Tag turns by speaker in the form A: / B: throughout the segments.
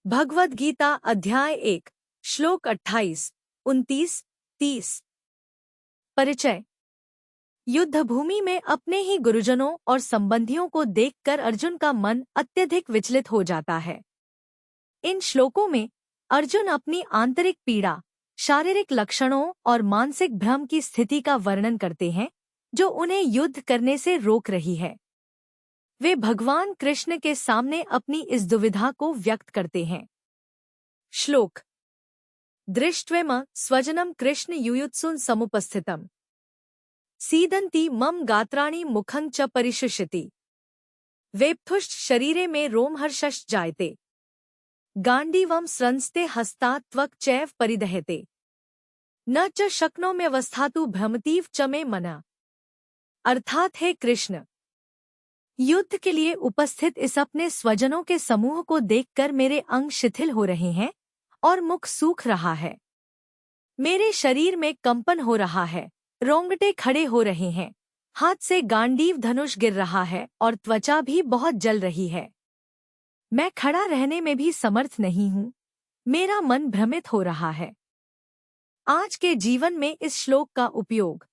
A: भगवद गीता अध्याय 1 श्लोक 28, 29, 30। परिचय। युद्धभूमि में अपने ही गुरुजनों और संबंधियों को देखकर अर्जुन का मन अत्यधिक विचलित हो जाता है। इन श्लोकों में अर्जुन अपनी आंतरिक पीड़ा, शारीरिक लक्षणों और मानसिक भ्रम की स्थिति का वर्णन करते हैं जो उन्हें युद्ध करने से रोक रही है। वे भगवान कृष्ण के सामने अपनी इस दुविधा को व्यक्त करते हैं। श्लोक। दृष्ट्वेम स्वजनम कृष्ण युयुत्सुन समुपस्थितम सीदन्ति मम गात्राणि मुखं च परिशुष्यति वेप्थुश्च शरीरे में रोमहर्षश्च जायते गांडीवं स्रंस्ते हस्तात् त्वक् चैव परिदह्यते न च शक्नोम्यवस्थातु भ्रमतीव च मे मनः। अर्थात हे कृष्ण, युद्ध के लिए उपस्थित इस अपने स्वजनों के समूह को देखकर मेरे अंग शिथिल हो रहे हैं और मुख सूख रहा है। मेरे शरीर में कंपन हो रहा है, रोंगटे खड़े हो रहे हैं, हाथ से गांडीव धनुष गिर रहा है और त्वचा भी बहुत जल रही है। मैं खड़ा रहने में भी समर्थ नहीं हूँ। मेरा मन भ्रमित हो रहा है। आज के जीवन में इस श्लोक का उपयोग।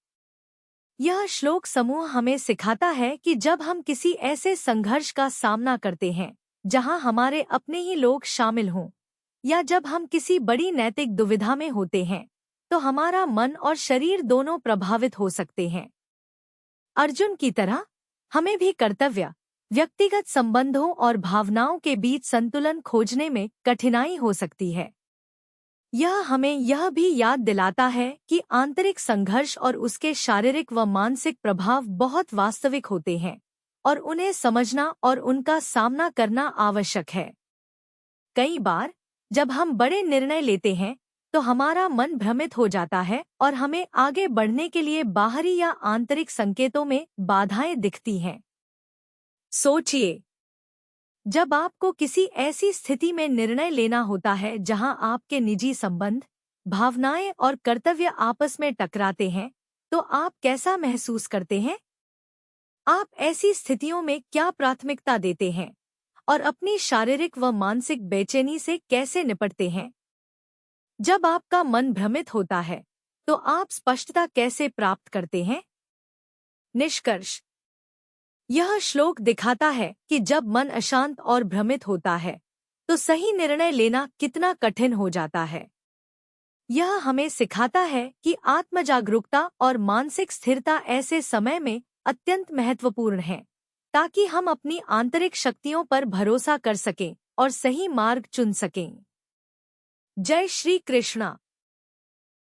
A: यह श्लोक समूह हमें सिखाता है कि जब हम किसी ऐसे संघर्ष का सामना करते हैं जहां हमारे अपने ही लोग शामिल हों, या जब हम किसी बड़ी नैतिक दुविधा में होते हैं, तो हमारा मन और शरीर दोनों प्रभावित हो सकते हैं। अर्जुन की तरह हमें भी कर्तव्य, व्यक्तिगत संबंधों और भावनाओं के बीच संतुलन खोजने में कठिनाई हो सकती है। यह हमें यह भी याद दिलाता है कि आंतरिक संघर्ष और उसके शारीरिक व मानसिक प्रभाव बहुत वास्तविक होते हैं और उन्हें समझना और उनका सामना करना आवश्यक है। कई बार जब हम बड़े निर्णय लेते हैं तो हमारा मन भ्रमित हो जाता है और हमें आगे बढ़ने के लिए बाहरी या आंतरिक संकेतों में बाधाएं दिखती हैं। सोचिए, जब आपको किसी ऐसी स्थिति में निर्णय लेना होता है जहां आपके निजी संबंध, भावनाएं और कर्तव्य आपस में टकराते हैं, तो आप कैसा महसूस करते हैं? आप ऐसी स्थितियों में क्या प्राथमिकता देते हैं और अपनी शारीरिक व मानसिक बेचैनी से कैसे निपटते हैं? जब आपका मन भ्रमित होता है, तो आप स्पष्टता कैसे प्राप्त करते हैं? निष्कर्ष। यह श्लोक दिखाता है कि जब मन अशांत और भ्रमित होता है तो सही निर्णय लेना कितना कठिन हो जाता है। यह हमें सिखाता है कि आत्मजागरूकता और मानसिक स्थिरता ऐसे समय में अत्यंत महत्वपूर्ण है, ताकि हम अपनी आंतरिक शक्तियों पर भरोसा कर सकें और सही मार्ग चुन सकें। जय श्री कृष्णा।